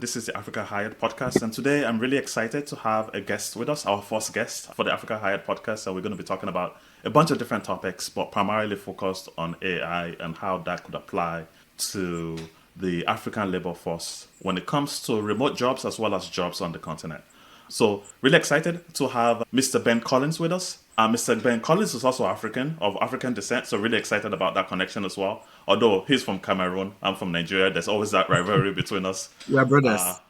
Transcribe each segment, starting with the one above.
This is the Africa Hired podcast, and today I'm really excited to have a guest with us, our first guest for the Africa Hired podcast. And we're going to be talking about a bunch of different topics, but primarily focused on AI and how that could apply to the African labor force when it comes to remote jobs as well as jobs on the continent. So, really excited to have Mr. Ben-Collins with us. Mr. Ben-Collins is also African, of African descent, so really excited about that connection as well. Although he's from Cameroon, I'm from Nigeria, there's always that rivalry between us. We are Uh, brothers.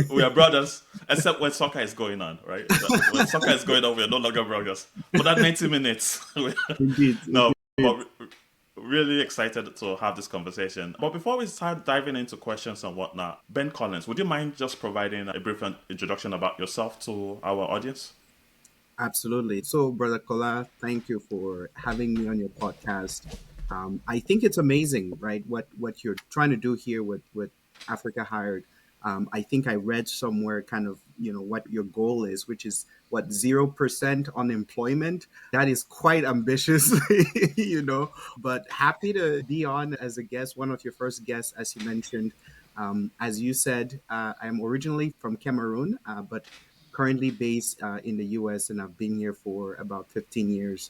we are brothers, except when soccer is going on, right? When soccer is going on, we are no longer brothers. For that 90 minutes, Indeed, no, indeed. but really excited to have this conversation. But before we start diving into questions and whatnot, Ben Collins, would you mind just providing a brief introduction about yourself to our audience? Absolutely. So, Brother Kola, thank you for having me on your podcast. I think it's amazing, right? What you're trying to do here with Africa Hired. I think I read somewhere kind of what your goal is, which is what 0% unemployment. That is quite ambitious, But happy to be on as a guest, one of your first guests, as you mentioned. As you said, I'm originally from Cameroon, but currently based in the US, and I've been here for about 15 years.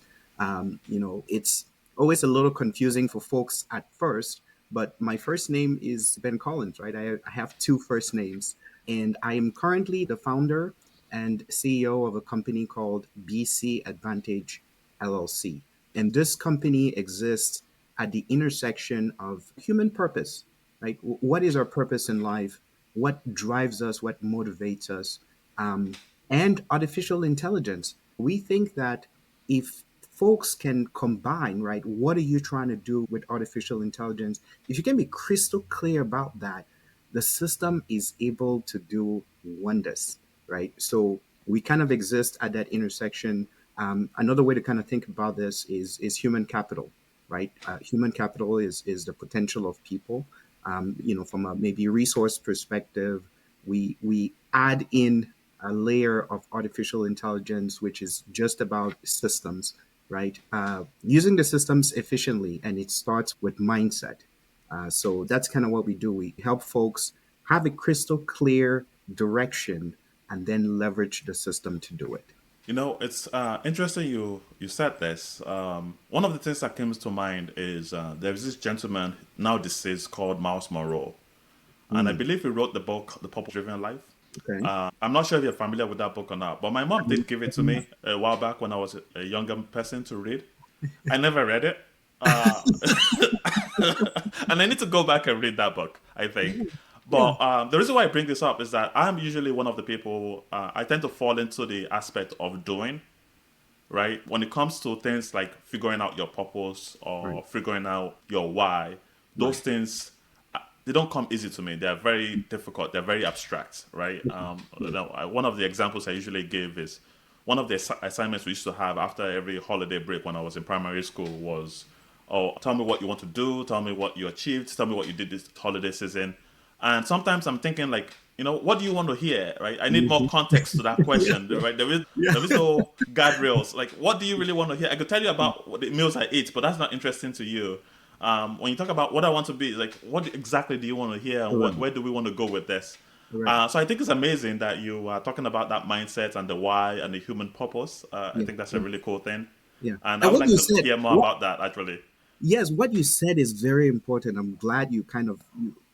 It's always a little confusing for folks at first, but my first name is Ben Collins, right? I have two first names, and I am currently the founder and CEO of a company called BC Advantage LLC. And this company exists at the intersection of human purpose, right? What is our purpose in life? What drives us? What motivates us? um, and artificial intelligence. We think that if folks can combine, right, what are you trying to do with artificial intelligence? If you can be crystal clear about that, the system is able to do wonders, right? So we kind of exist at that intersection. Another way to kind of think about this is human capital, right? Human capital is the potential of people. From a maybe resource perspective, we add in a layer of artificial intelligence, which is just about systems, right? Using the systems efficiently, and it starts with mindset. So that's kind of what we do. We help folks have a crystal clear direction and then leverage the system to do it. It's interesting you said this. One of the things that comes to mind is there's this gentleman now deceased called Miles Monroe, and I Mm, believe he wrote the book The Purpose Driven Life. okay. I'm not sure if you're familiar with that book or not, but my mom Um, did give it to um, me a while back when I was a younger person to read. I never read it. Uh, and I need to go back and read that book, I think. yeah. But the reason why I bring this up is that I'm usually one of the people, I tend to fall into the aspect of doing, right? When it comes to things like figuring out your purpose Right. or figuring out your why, those Right. things they don't come easy to me. They're very difficult. They're very abstract, right? One of the examples I usually give is one of the assignments we used to have after every holiday break when I was in primary school was, oh, tell me what you want to do, tell me what you achieved, tell me what you did this holiday season. And sometimes I'm thinking like, what do you want to hear, right? I need more Mhm. context to that Yeah. question, right? Yeah. There is no guardrails. Like, what do you really want to hear? I could tell you about what the meals I eat, but that's not interesting to you. When you talk about what I want to be, like, what exactly do you want to hear, and Right. where do we want to go with this? Right. So I think it's amazing that you are talking about that mindset and the why and the human purpose. I Yeah. think that's a Yeah. really cool thing, Yeah. and I And would what like you to said, hear more what about that actually. yes, what you said is very important. I'm glad you kind of,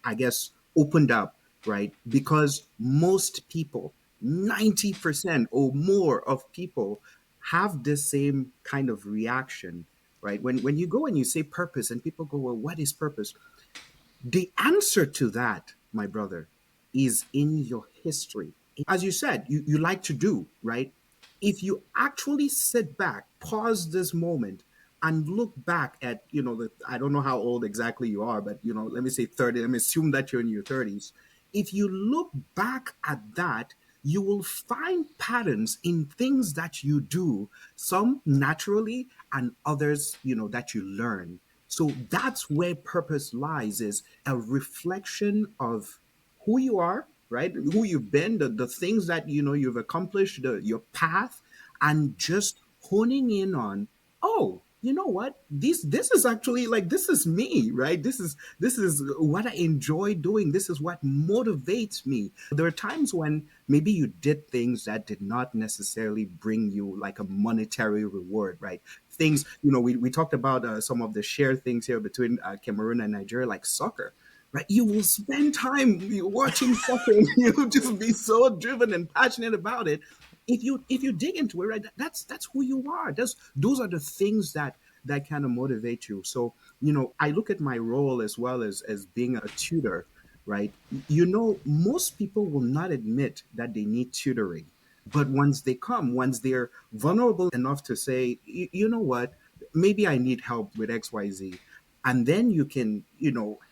I guess, opened up, right? Because most people, 90% or more of people have the same kind of reaction, right? When you go and you say purpose and people go, well, what is purpose? The answer to that, my brother, is in your history. As you said, you like to do, right? If you actually sit back, pause this moment, and look back at, I don't know how old exactly you are, but, let me say 30, let me assume that you're in your 30s. If you look back at that, you will find patterns in things that you do, some naturally and others, that you learn. So that's where purpose lies, is a reflection of who you are, right? Who you've been, the things that you've accomplished, your path, and just honing in on, oh, you know what, this is actually like, this is me, right? This is what I enjoy doing. This is what motivates me. There are times when maybe you did things that did not necessarily bring you like a monetary reward, right? Things, we talked about some of the shared things here between Cameroon and Nigeria, like soccer, right? You will spend time watching soccer and you'll just be so driven and passionate about it. If you dig into it, right, that's who you are. Those are the things that kind of motivate you. So, I look at my role as well as being a tutor, right? Most people will not admit that they need tutoring, but once they're vulnerable enough to say, you know what, maybe I need help with XYZ, and then you can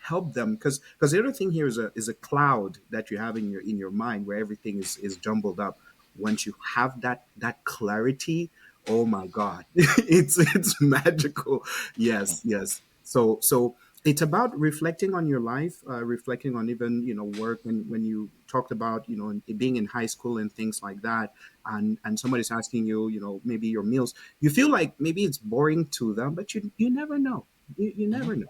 help them, because the other thing here is a cloud that you have in your mind where everything is jumbled up. Once you have that clarity, oh my god, it's magical. Yes, yes. So it's about reflecting on your life, reflecting on even work, when you talked about being in high school and things like that, and somebody's asking you, maybe your meals, you feel like maybe it's boring to them, but you never know. You never know.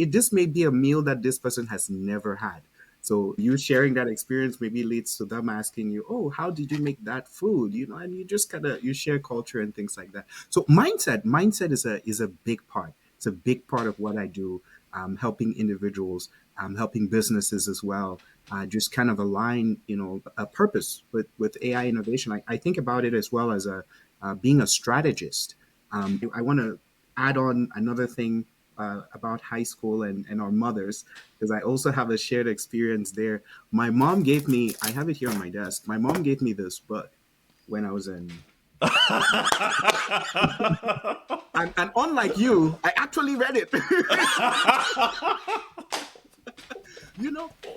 This may be a meal that this person has never had. So you sharing that experience maybe leads to them asking you, "Oh, how did you make that food?" And you just kind of you share culture and things like that. So mindset is a big part. It's a big part of what I do, helping individuals, helping businesses as well. Just kind of align, a purpose with AI innovation. I think about it as well as a being a strategist. I want to add on another thing about high school and our mothers, because I also have a shared experience there. My mom gave me, I have it here on my desk. My mom gave me this book when I was in, and unlike you, I actually read it.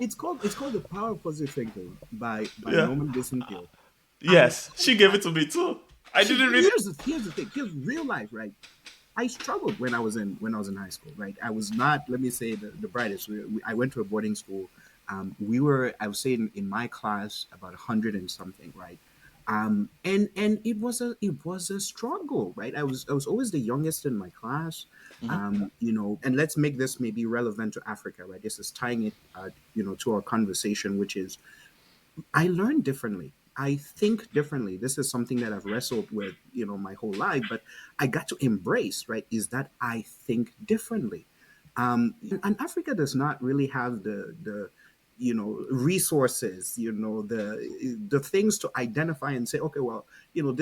It's called The Power of Positive Thinking by Yeah. Norman Vincent Peale. And Yes, she gave it to me too. I didn't read it. here's the thing. Here's real life, right? I struggled when I was in high school, right? I was not, let me say, the brightest. I went to a boarding school. We were, I would say, in my class about 100 and something, right? And it was a struggle, right? I was always the youngest in my class, and let's make this maybe relevant to Africa, right? This is tying it, to our conversation, which is I learn differently. I think differently. This is something that I've wrestled with, my whole life, but I got to embrace, right? Is that I think differently. And Africa does not really have the resources, the things to identify and say, okay, well,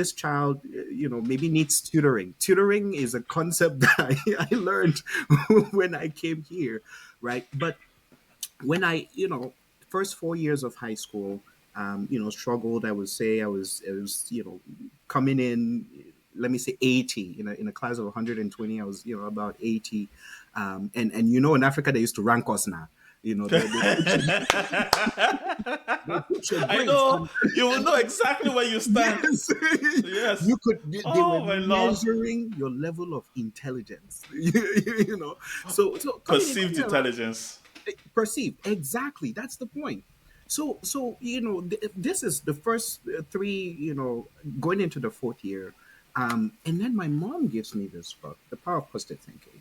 this child, maybe needs tutoring. Tutoring is a concept that I learned when I came here, right? But when first 4 years of high school, struggled. I would say I was coming in, let me say 80 in a class of 120. I was about 80, and in Africa they used to rank us now. They put your I grades know. and You will know exactly where you stand. yes, Yes. they were Oh my lord. measuring your level of intelligence. So coming in Perceived here, intelligence. perceive exactly, that's the point. So this is the first three, going into the fourth year, and then my mom gives me this book, The Power of Positive Thinking.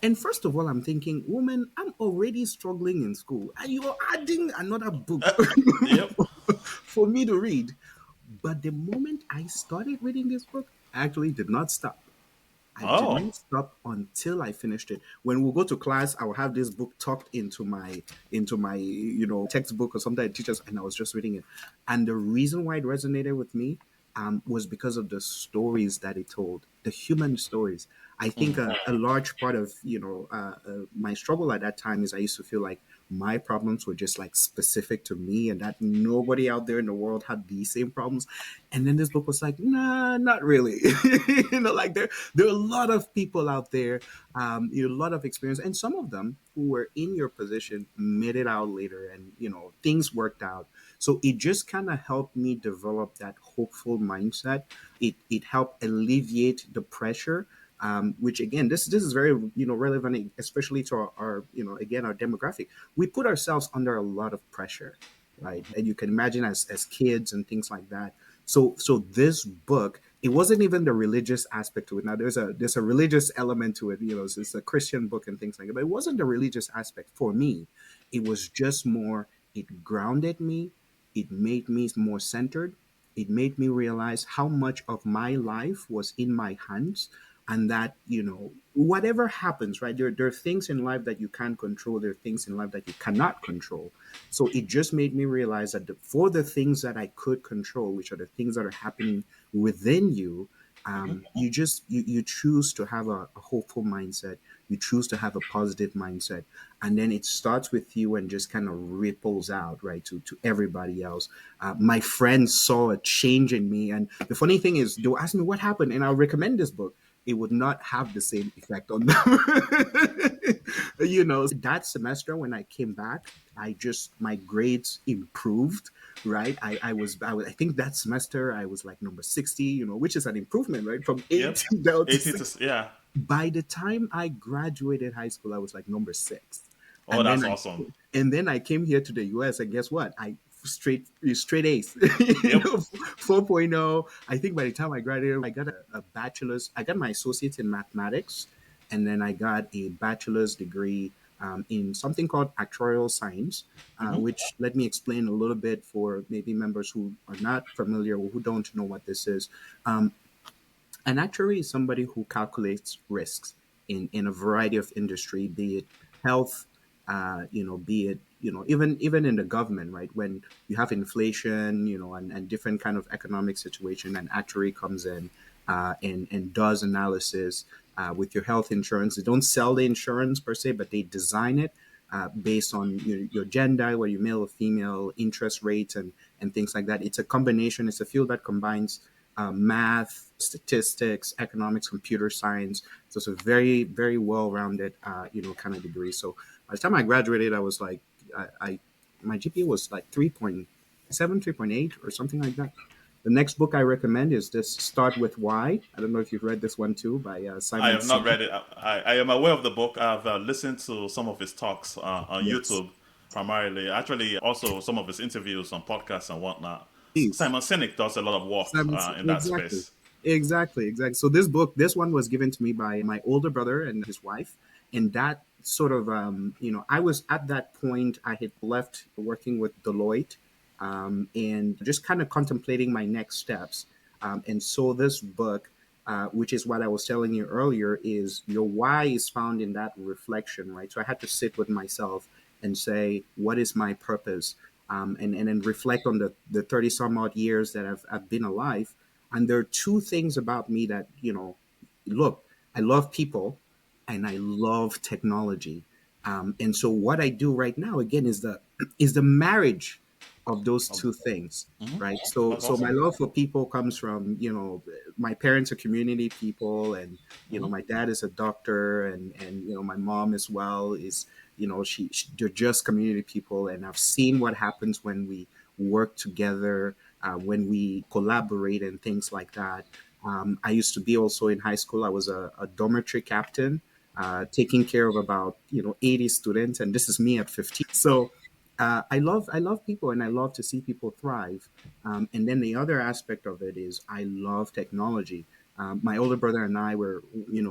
And first of all, I'm thinking, woman, I'm already struggling in school and you're adding another book Yep. for me to read. But the moment I started reading this book, I actually did not stop. I did Oh. not stop until I finished it. When we go to class, I will have this book tucked into my textbook or something I teach us, and I was just reading it. And the reason why it resonated with me was because of the stories that it told, the human stories. I think a large part of my struggle at that time is I used to feel like my problems were just like specific to me, and that nobody out there in the world had these same problems. And then this book was like, nah, not really. Like there are a lot of people out there, a lot of experience, and some of them who were in your position made it out later, and things worked out. So it just kind of helped me develop that hopeful mindset. It helped alleviate the pressure, which again, this is very relevant, especially to our again, our demographic. We put ourselves under a lot of pressure, right? And you can imagine as kids and things like that. So this book, it wasn't even the religious aspect to it. Now there's a religious element to it, it's a Christian book and things like that, but it wasn't the religious aspect for me. It was just more, it grounded me, it made me more centered, it made me realize how much of my life was in my hands, and that, whatever happens, right, there are things in life that you can't control, there are things in life that you cannot control. So it just made me realize that for the things that I could control, which are the things that are happening within you, you choose to have a hopeful mindset, you choose to have a positive mindset, and then it starts with you and just kind of ripples out, right, to everybody else. My friends saw a change in me, and the funny thing is, they'll ask me what happened, and I'll recommend this book. It would not have the same effect on them. That semester when I came back, my grades improved, right? I think that semester I was like number 60, which is an improvement, right? From Yep. 80 down to 80 6. to, yeah. By the time I graduated high school, I was like number 6. Oh, And then that's I awesome. and then I came here to the US, and guess what? I straight A's. Yep. 4.0. I think by the time I graduated, I got a bachelor's. I got my associates in mathematics, and then I got a bachelor's degree in something called actuarial science, which, let me explain a little bit for maybe members who are not familiar or who don't know what this is. An actuary is somebody who calculates risks in a variety of industry, be it health, be it, even in the government, right? When you have inflation, and different kind of economic situation, an actuary comes in and does analysis with your health insurance. They don't sell the insurance per se, but they design it based on your gender, whether you're male or female, interest rates, and things like that. It's a combination. It's a field that combines math, statistics, economics, computer science. So it's a very, very well-rounded, kind of degree. So by the time I graduated, I was like, I my GPA was like 3.7, 3.8, or something like that. The next book I recommend is this Start With Why. I don't know if you've read this one too, by I Simon have not Sinek. read it. I am aware of the book. I've listened to some of his talks on Yes. YouTube primarily. Actually, also some of his interviews on podcasts and whatnot. Please. Simon Sinek does a lot of work Simon, in that exactly. space. Exactly. So this one was given to me by my older brother and his wife, and that sort of, I was at that point. I had left working with Deloitte, and just kind of contemplating my next steps. And so this book, which is what I was telling you earlier, is your why is found in that reflection, right? So I had to sit with myself and say, what is my purpose? And then reflect on the 30 some odd years that I've been alive. And there are two things about me that, look, I love people and I love technology. And so what I do right now, again, is the marriage of those two things, right? So That's so my awesome. love for people comes from, my parents are community people, and my dad is a doctor, and my mom as well is, they're just community people, and I've seen what happens when we work together, when we collaborate and things like that. I used to be also in high school. I was a dormitory captain, taking care of about 80 students, and this is me at 15. So I love people, and I love to see people thrive. And then the other aspect of it is I love technology. My older brother and I were,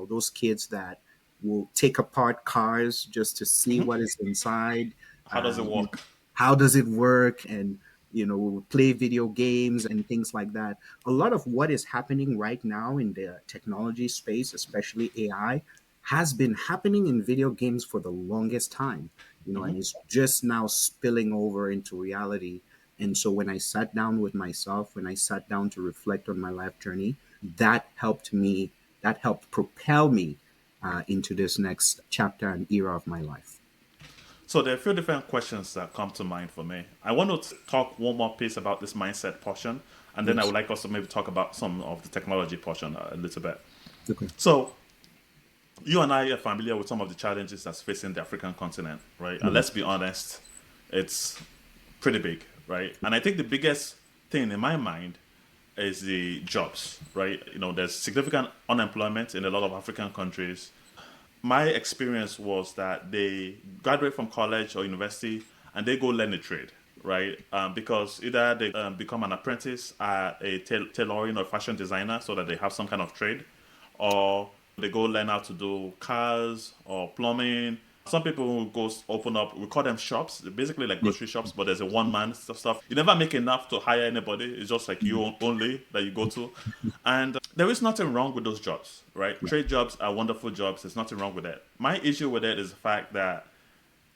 those kids that will take apart cars just to see what is inside. How does it You know, work? how does it work? And we play video games and things like that. A lot of what is happening right now in the technology space, especially AI, has been happening in video games for the longest time, and it's just now spilling over into reality. And so when I sat down with myself, when I sat down to reflect on my life journey, that helped propel me into this next chapter and era of my life. So there are a few different questions that come to mind for me. I want to talk one more piece about this mindset portion, and then I Yes. would like us to maybe talk about some of the technology portion a little bit. Okay. So you and I are familiar with some of the challenges that's facing the African continent, right? And let's be honest, it's pretty big, right? And I think the biggest thing in my mind is the jobs, right? There's significant unemployment in a lot of African countries. My experience was that they graduate from college or university and they go learn a trade, right? Because either they become an apprentice at a tailoring or fashion designer so that they have some kind of trade, or they go learn how to do cars or plumbing. Some people who go open up, we call them shops, they're basically like Yeah. grocery shops, but there's a one man stuff. You never make enough to hire anybody. It's just like you only that you go to. And there is nothing wrong with those jobs, right? Trade jobs are wonderful jobs. There's nothing wrong with that. My issue with it is the fact that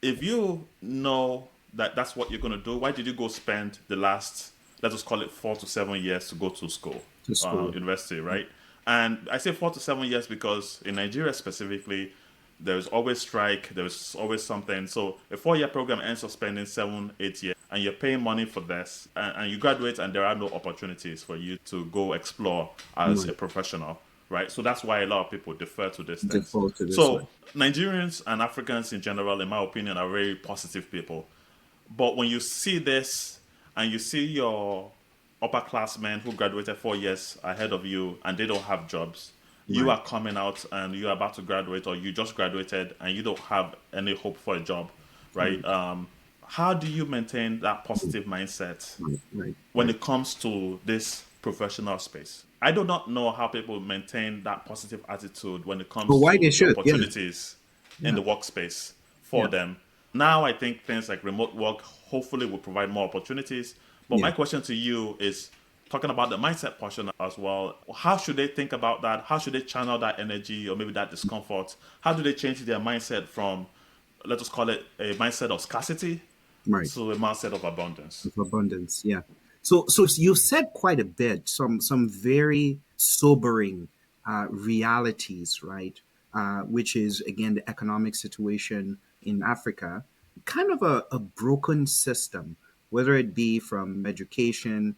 if you know that that's what you're going to do, why did you go spend the last, let's just call it 4 to 7 years to go to school, To school. university, right? And I say 4 to 7 years because in Nigeria specifically, there's always strike, there's always something. So a 4 year program ends up spending 7, 8 years, and you're paying money for this, and you graduate, and there are no opportunities for you to go explore as a Right. professional, right? So that's why a lot of people defer to these things. Default to this way. So Nigerians and Africans in general, in my opinion, are very positive people. But when you see this and you see your upperclassmen who graduated 4 years ahead of you and they don't have jobs, you Right. are coming out and you're about to graduate or you just graduated and you don't have any hope for a job, right? Right. How do you maintain that positive mindset Right. Right. when it comes to this professional space? I do not know how people maintain that positive attitude when it But comes why they to the should? Yeah. opportunities in Yeah. the workspace for Yeah. them. Now, I think things like remote work hopefully will provide more opportunities. But Yeah. my question to you is talking about the mindset portion as well. How should they think about that? How should they channel that energy or maybe that discomfort? How do they change their mindset from, let's just call it a mindset of scarcity Right. to a mindset of abundance? Of abundance. Yeah. So you said quite a bit. Some very sobering realities, right? Which is again the economic situation in Africa, kind of a broken system, whether it be from education,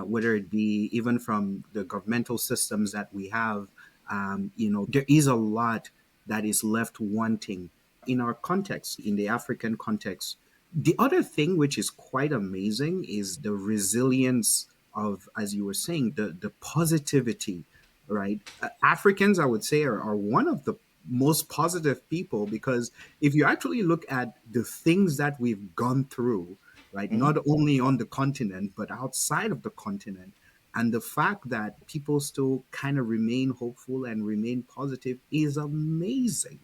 whether it be even from the governmental systems that we have. There is a lot that is left wanting in our context, in the African context. The other thing which is quite amazing is the resilience of, as you were saying, the positivity, right? Africans, I would say, are one of the most positive people because if you actually look at the things that we've gone through, right, not only on the continent, but outside of the continent, and the fact that people still kind of remain hopeful and remain positive is amazing,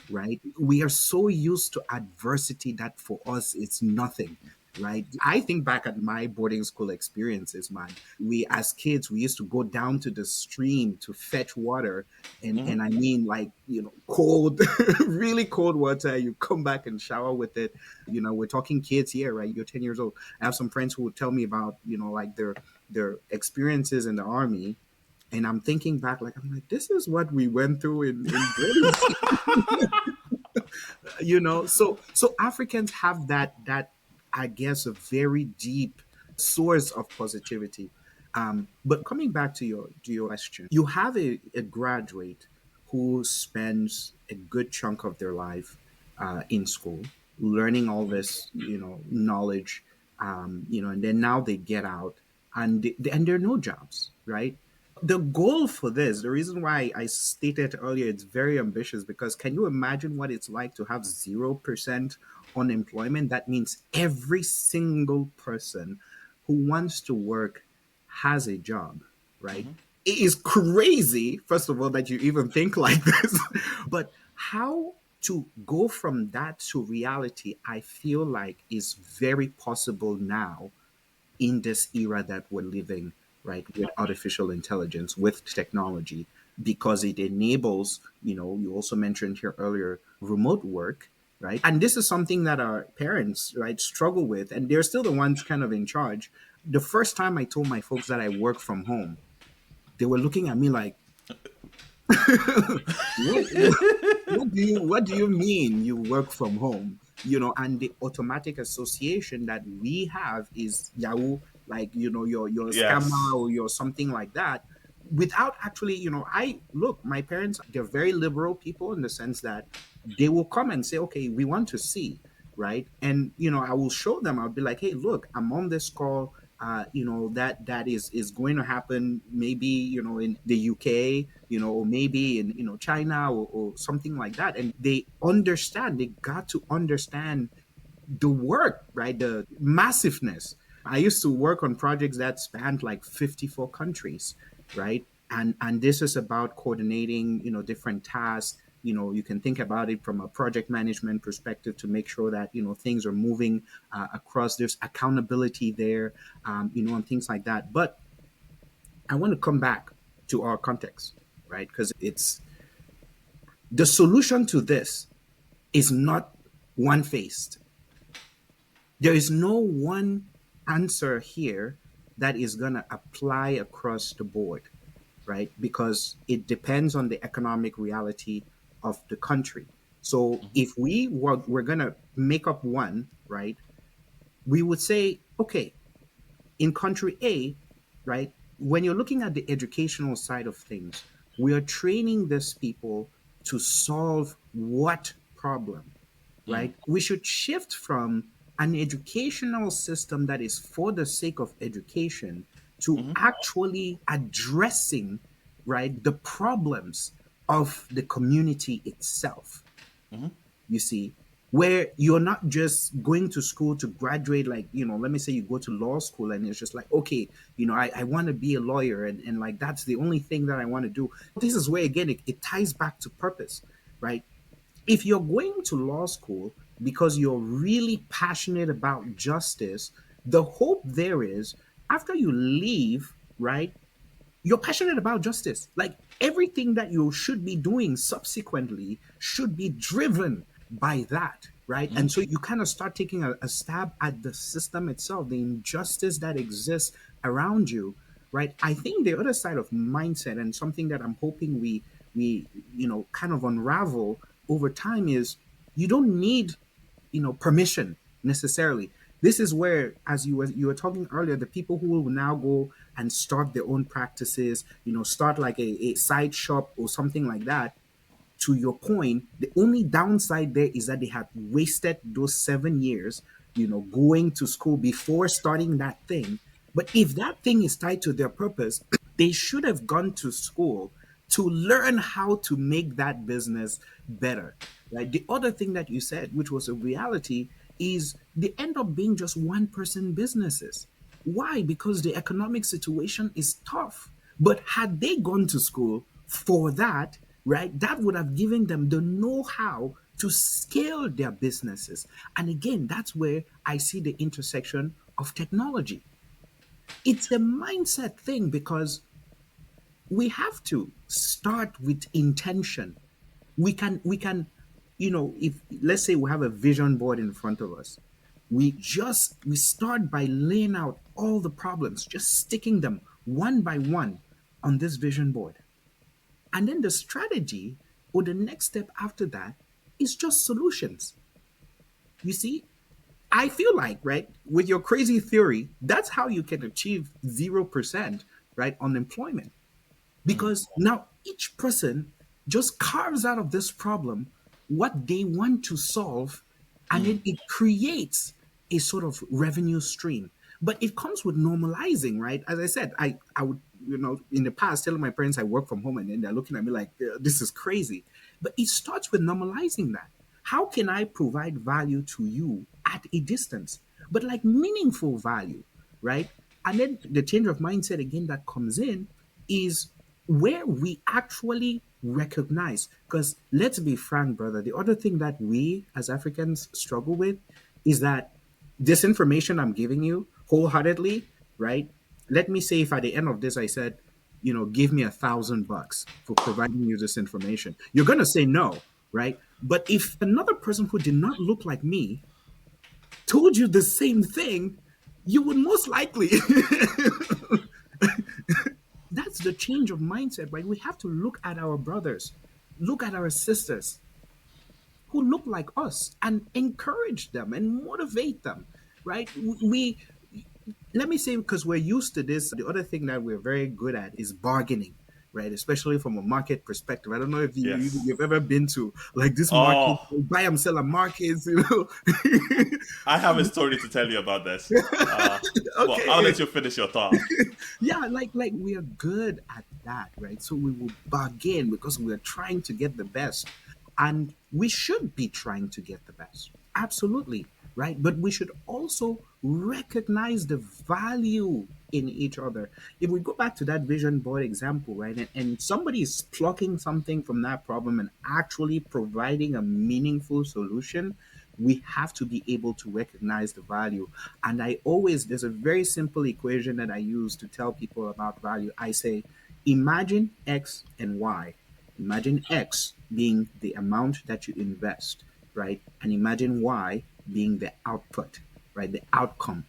right? We are so used to adversity that for us it's nothing, right? I think back at my boarding school experiences, man. We as kids we used to go down to the stream to fetch water, and I mean like cold, really cold water. You come back and shower with it. We're talking kids here, right? You're 10 years old. I have some friends who would tell me about like their experiences in the army. And I'm thinking back, like I'm like, this is what we went through in boarding so Africans have that I guess a very deep source of positivity. But coming back to your question, you have a graduate who spends a good chunk of their life in school learning all this knowledge, and then now they get out and there are no jobs, right? The goal for this, the reason why I stated earlier, it's very ambitious because can you imagine what it's like to have 0% unemployment? That means every single person who wants to work has a job, right? It is crazy, first of all, that you even think like this. But how to go from that to reality, I feel like is very possible now in this era that we're living, right, with artificial intelligence, with technology, because it enables, you also mentioned here earlier, remote work, right? And this is something that our parents, right, struggle with, and they're still the ones kind of in charge. The first time I told my folks that I work from home, they were looking at me like, what do you mean you work from home? And the automatic association that we have is Yahoo, like your scammer Yes. or your something like that, without actually, I look, my parents, they're very liberal people in the sense that they will come and say, okay, we want to see, right? And I will show them. I'll be like, hey, look, I'm on this call. That is going to happen maybe in the UK, or maybe in China or something like that. And they got to understand the work, right? The massiveness. I used to work on projects that spanned like 54 countries, right? And this is about coordinating, different tasks. You can think about it from a project management perspective to make sure that things are moving across. There's accountability there, and things like that. But I want to come back to our context, right? Because it's the solution to this is not one faced. There is no one answer here that is going to apply across the board, right? Because it depends on the economic reality of the country. So if we're going to make up one, right, we would say, okay, in country A, right, when you're looking at the educational side of things, we are training these people to solve what problem, right? We should shift from an educational system that is for the sake of education to actually addressing, right, the problems of the community itself. You see, where you're not just going to school to graduate, like, let me say you go to law school and it's just like, okay, I want to be a lawyer, and like that's the only thing that I want to do. This is where again it ties back to purpose, right? If you're going to law school because you're really passionate about justice, the hope there is after you leave, right, you're passionate about justice. Like everything that you should be doing subsequently should be driven by that, right? And so you kind of start taking a stab at the system itself, the injustice that exists around you, right? I think the other side of mindset and something that I'm hoping we kind of unravel over time is you don't need permission necessarily. This is where, as you were talking earlier, the people who will now go and start their own practices, start like a side shop or something like that. To your point, the only downside there is that they had wasted those 7 years, going to school before starting that thing. But if that thing is tied to their purpose, they should have gone to school to learn how to make that business better. Right. The other thing that you said, which was a reality, is they end up being just one person businesses. Why? Because the economic situation is tough. But had they gone to school for that, right, that would have given them the know how to scale their businesses. And again, that's where I see the intersection of technology. It's a mindset thing because we have to start with intention. We can if let's say we have a vision board in front of us, we start by laying out all the problems, just sticking them one by one on this vision board. And then the strategy or the next step after that is just solutions. You see, I feel like, right, with your crazy theory, that's how you can achieve 0%, right, unemployment. Because now each person just carves out of this problem what they want to solve, and then it creates a sort of revenue stream. But it comes with normalizing, right? As I said, I would, in the past, telling my parents I work from home, and then they're looking at me like, this is crazy. But it starts with normalizing that. How can I provide value to you at a distance, but like meaningful value, right? And then the change of mindset again that comes in is where we actually recognize. Because let's be frank, brother, the other thing that we as Africans struggle with is that this information I'm giving you wholeheartedly, right? Let me say if at the end of this I said, give me $1,000 for providing you this information, you're gonna say no, right? But if another person who did not look like me told you the same thing, you would most likely that's the change of mindset, right? We have to look at our brothers, look at our sisters who look like us and encourage them and motivate them, right? We let me say, because we're used to this, the other thing that we're very good at is bargaining, right? Especially from a market perspective. I don't know if Yes. you've ever been to like this market, Oh, buy and sell a markets, I have a story to tell you about this. But I'll Okay. let you finish your thought. Yeah, like we are good at that, right? So we will bargain because we are trying to get the best, and we should be trying to get the best, absolutely, right? But we should also recognize the value in each other. If we go back to that vision board example, right, and somebody is plucking something from that problem and actually providing a meaningful solution, we have to be able to recognize the value. And there's a very simple equation that I use to tell people about value. I say, imagine X and Y. Imagine X being the amount that you invest, right? And imagine Y being the output, right? The outcome.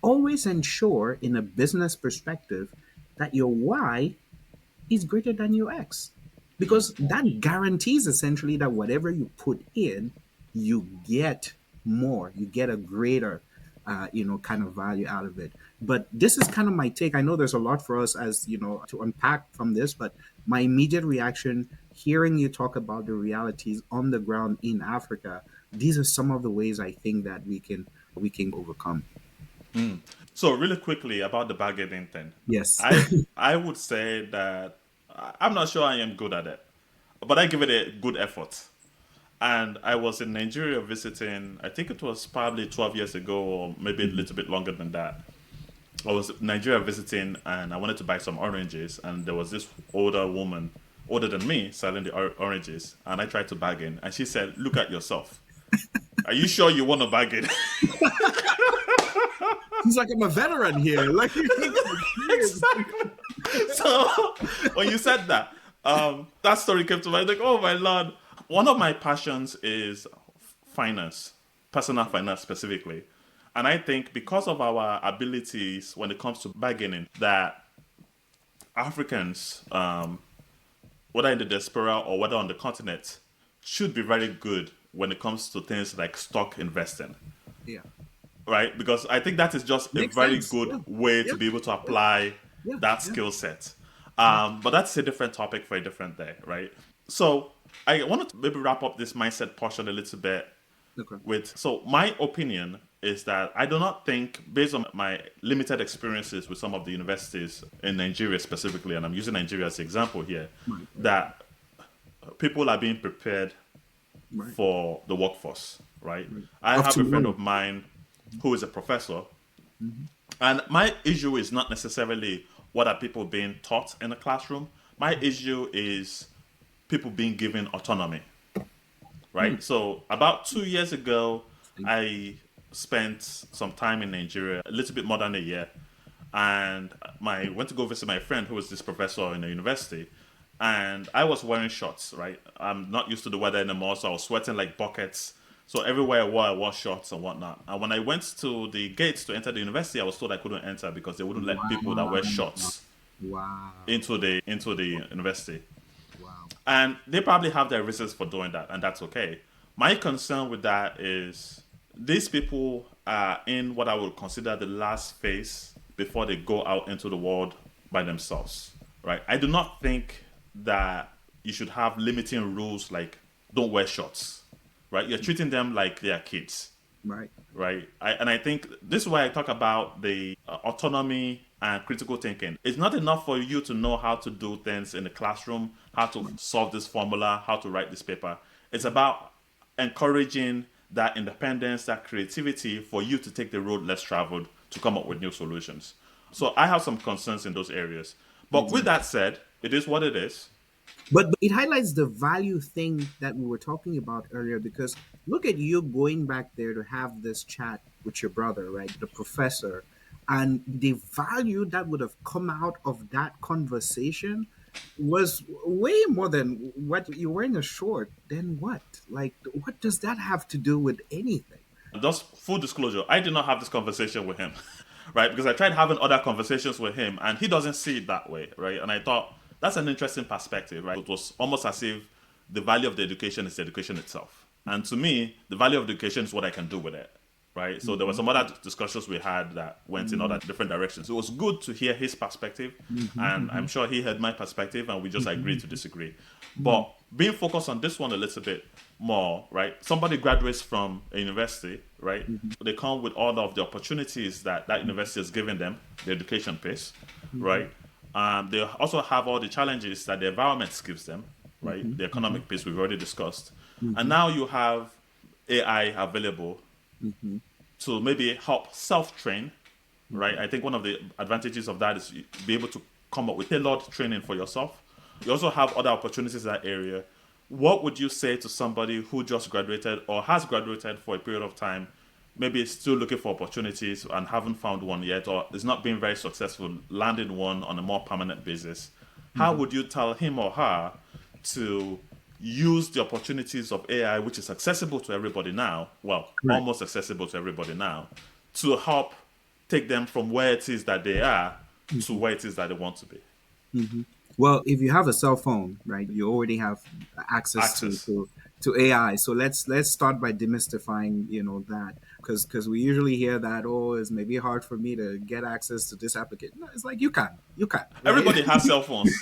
Always ensure in a business perspective that your Y is greater than your X. Because that guarantees essentially that whatever you put in, you get more, you get a greater, kind of value out of it. But this is kind of my take. I know there's a lot for us as, to unpack from this, but my immediate reaction, hearing you talk about the realities on the ground in Africa, these are some of the ways I think that we can overcome. So really quickly about the bargaining thing, Yes. I would say that I'm not sure I am good at it, but I give it a good effort. And I was in Nigeria visiting. I think it was probably 12 years ago, or maybe a little bit longer than that. I was in Nigeria visiting, and I wanted to buy some oranges, and there was this older woman, older than me, selling the oranges, and I tried to bargain, and she said, "Look at yourself. Are you sure you want to bargain?" He's like, I'm a veteran here. Like, Exactly. So when you said that, that story came to mind. Like, oh my lord! One of my passions is finance, personal finance specifically, and I think because of our abilities when it comes to bargaining, that Africans, whether in the diaspora or whether on the continent, should be very good when it comes to things like stock investing, yeah, right? Because I think that is just a makes very sense. good Yeah, way yeah, to be able to apply yeah, that yeah, skill set. yeah. But that's a different topic for a different day, right? So I wanted to maybe wrap up this mindset portion a little bit Okay. with, so my opinion is that I do not think, based on my limited experiences with some of the universities in Nigeria specifically, and I'm using Nigeria as an example here, Right, right, that people are being prepared right, for the workforce, right? right. I Of have a friend tomorrow. of mine who is a professor, and my issue is not necessarily what are people being taught in the classroom. My issue is people being given autonomy, Hmm. right? So about 2 years ago, Thank I spent some time in Nigeria, a little bit more than a year, and my went to go visit my friend who was this professor in the university, and I was wearing shorts, right? I'm not used to the weather anymore, so I was sweating like buckets. So everywhere I wore shorts and whatnot. And when I went to the gates to enter the university, I was told I couldn't enter because they wouldn't let people that wear Wow. shorts Wow. into the university. Wow. And they probably have their reasons for doing that, and that's okay. My concern with that is these people are in what I would consider the last phase before they go out into the world by themselves, right? I do not think that you should have limiting rules like don't wear shorts, right? You're treating them like they are kids, Right. right? And I think this is why I talk about the autonomy and critical thinking. It's not enough for you to know how to do things in the classroom, how to solve this formula, how to write this paper. It's about encouraging that independence, that creativity for you to take the road less traveled to come up with new solutions. So I have some concerns in those areas. But with Exactly. that said, it is what it is. But it highlights the value thing that we were talking about earlier because look at you going back there to have this chat with your brother, right? The professor. And the value that would have come out of that conversation was way more than what you're wearing a short. Then what? Like, what does that have to do with anything? Just full disclosure, I did not have this conversation with him, right? Because I tried having other conversations with him, and he doesn't see it that way, right? And I thought that's an interesting perspective, right? It was almost as if the value of the education is the education itself, and to me, the value of the education is what I can do with it, right? So there were some other discussions we had that went in other different directions. It was good to hear his perspective, and I'm sure he heard my perspective, and we just agreed to disagree. But being focused on this one a little bit more, right? Somebody graduates from a university, right? They come with all of the opportunities that that university has given them, the education piece, right? They also have all the challenges that the environment gives them, right? The economic piece we've already discussed. And now you have AI available Mm-hmm. to maybe help self-train, right? Mm-hmm. I think one of the advantages of that is you be able to come up with tailored training for yourself. You also have other opportunities in that area. What would you say to somebody who just graduated or has graduated for a period of time, maybe still looking for opportunities and haven't found one yet, or is not being very successful landing one on a more permanent basis? How Mm-hmm. would you tell him or her to use the opportunities of AI, which is accessible to everybody now, well, Correct. almost accessible to everybody now, to help take them from where it is that they are to Mm-hmm. where it is that they want to be? Mm-hmm. Well, if you have a cell phone, right, you already have access Access. to AI. So let's start by demystifying, that, because we usually hear that, oh, it's maybe hard for me to get access to this application. No, it's like you can, right? Everybody has cell phones.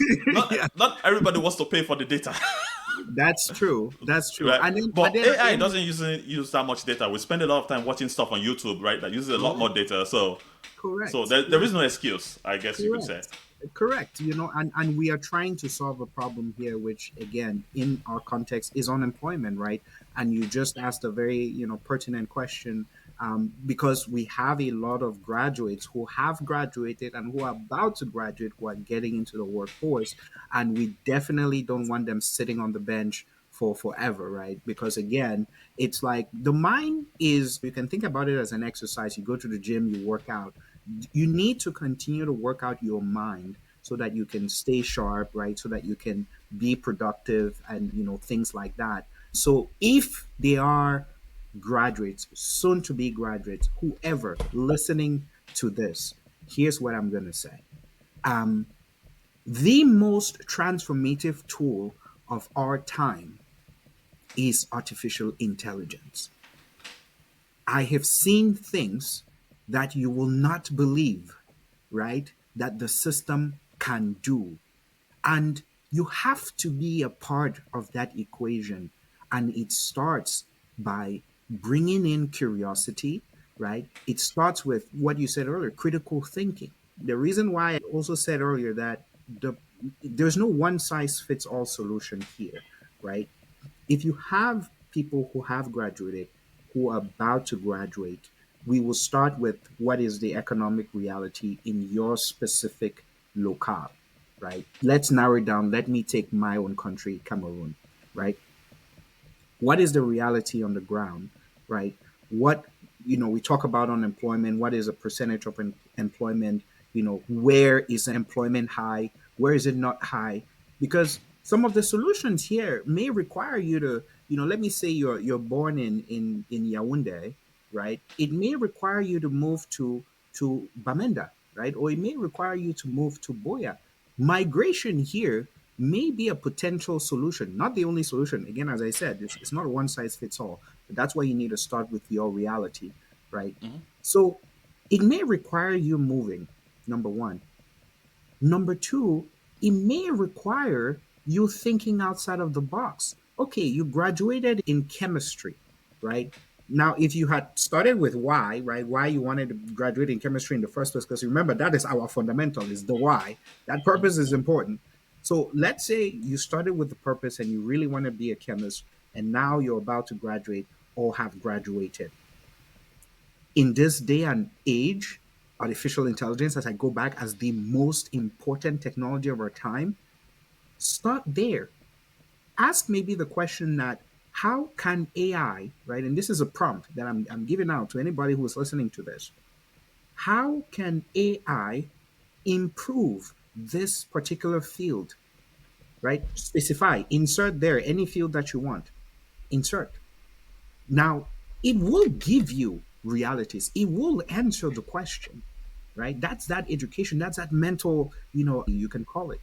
Yeah, Not everybody wants to pay for the data, that's true. That's true. right? But But then AI again, doesn't use that much data. We spend a lot of time watching stuff on YouTube, right? That uses a lot more correct, data. So correct, there is correct. no excuse, I guess you could say. Correct. Correct. And we are trying to solve a problem here, which again, in our context, is unemployment, right? And you just asked a very, pertinent question, because we have a lot of graduates who have graduated and who are about to graduate, who are getting into the workforce, and we definitely don't want them sitting on the bench for forever, right? Because again, it's like the mind is, you can think about it as an exercise. You go to the gym, you work out. You need to continue to work out your mind so that you can stay sharp, right? So that you can be productive and, things like that. So if they are graduates, soon to be graduates, whoever listening to this, here's what I'm going to say. Um, the most transformative tool of our time is artificial intelligence. I have seen things that you will not believe, right? That the system can do. And you have to be a part of that equation. And it starts by bringing in curiosity, right? It starts with what you said earlier, critical thinking. The reason why I also said earlier that there's no one size fits all solution here, right? If you have people who have graduated, who are about to graduate, we will start with what is the economic reality in your specific locale, right? Let's narrow it down. Let me take my own country, Cameroon, right? What is the reality on the ground, right? What, we talk about unemployment. What is a percentage of employment? Where is employment high? Where is it not high? Because some of the solutions here may require you to, let me say you're born in Yaoundé, right? It may require you to move to Bamenda, right? Or it may require you to move to Boya. Migration here may be a potential solution, not the only solution. Again, as I said, it's not a one size fits all. But that's why you need to start with your reality, right? So it may require you moving, number one. Number two, it may require you thinking outside of the box. Okay, you graduated in chemistry, right? Now, if you had started with why, right, why you wanted to graduate in chemistry in the first place, because remember, that is our fundamental, is the why. That purpose is important. So let's say you started with the purpose and you really want to be a chemist, and now you're about to graduate or have graduated. In this day and age, artificial intelligence, as I go back, as the most important technology of our time, start there. Ask maybe the question that, how can AI, right? And this is a prompt that I'm giving out to anybody who is listening to this. How can AI improve this particular field, right? Specify, insert there any field that you want, insert. Now, it will give you realities, it will answer the question, right? That's that education, that's that mental, you can call it.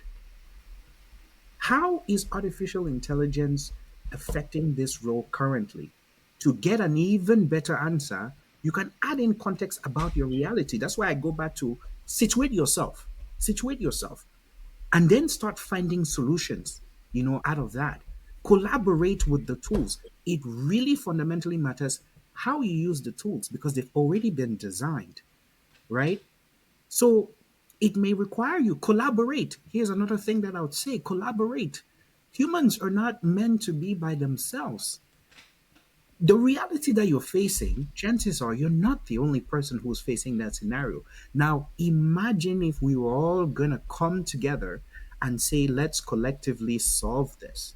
How is artificial intelligence affecting this role currently? To get an even better answer, you can add in context about your reality. That's why I go back to situate yourself, and then start finding solutions, out of that. Collaborate with the tools. It really fundamentally matters how you use the tools because they've already been designed, right? So it may require you collaborate. Here's another thing that I would say: collaborate. Humans are not meant to be by themselves. The reality that you're facing, chances are you're not the only person who's facing that scenario. Now, imagine if we were all going to come together and say, let's collectively solve this.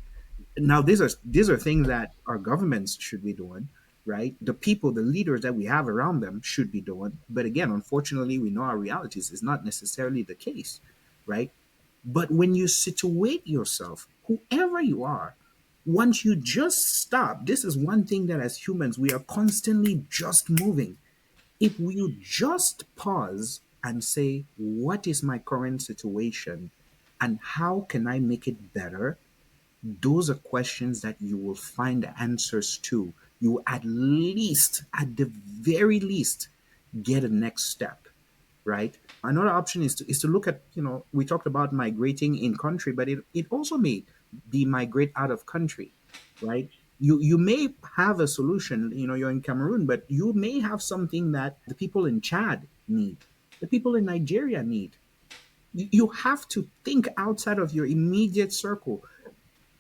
Now, these are things that our governments should be doing, right? The people, the leaders that we have around them should be doing. But again, unfortunately, we know our realities is not necessarily the case, right? But when you situate yourself, whoever you are, once you just stop, this is one thing that as humans, we are constantly just moving. If you just pause and say, what is my current situation and how can I make it better? Those are questions that you will find answers to. You will at least, at the very least, get a next step, right? Another option is to look at, we talked about migrating in country, but it also may be migrate out of country, right? You may have a solution, you're in Cameroon, but you may have something that the people in Chad need, the people in Nigeria need. You have to think outside of your immediate circle,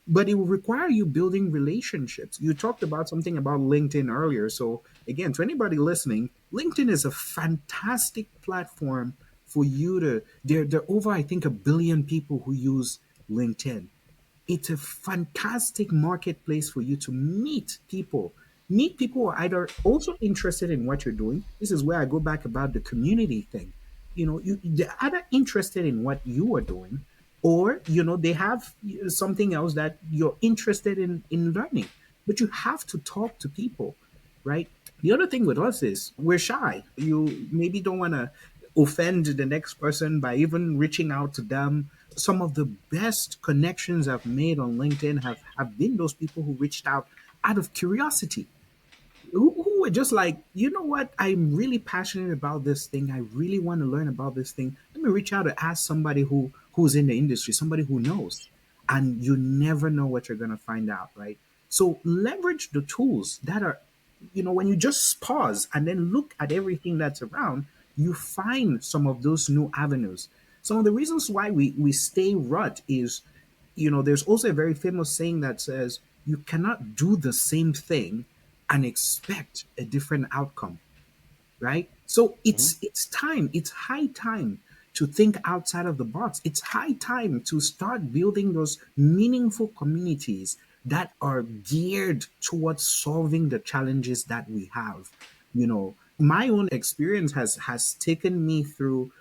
but it will require you building relationships. You talked about something about LinkedIn earlier. So, again, to anybody listening, LinkedIn is a fantastic platform for you to. There are over, I think, a billion people who use LinkedIn. It's a fantastic marketplace for you to meet people. Meet people who are either also interested in what you're doing. This is where I go back about the community thing. They're either interested in what you are doing, or they have something else that you're interested in learning. But you have to talk to people, right? The other thing with us is we're shy. You maybe don't want to offend the next person by even reaching out to them. Some of the best connections I've made on LinkedIn have been those people who reached out of curiosity, who were just like, you know what, I'm really passionate about this thing. I really want to learn about this thing. Let me reach out and ask somebody who's in the industry, somebody who knows. And you never know what you're going to find out, right? So leverage the tools that are, when you just pause and then look at everything that's around, you find some of those new avenues. Some of the reasons why we stay rut is, there's also a very famous saying that says, you cannot do the same thing and expect a different outcome, right? So it's time, it's high time to think outside of the box. It's high time to start building those meaningful communities that are geared towards solving the challenges that we have. My own experience has taken me through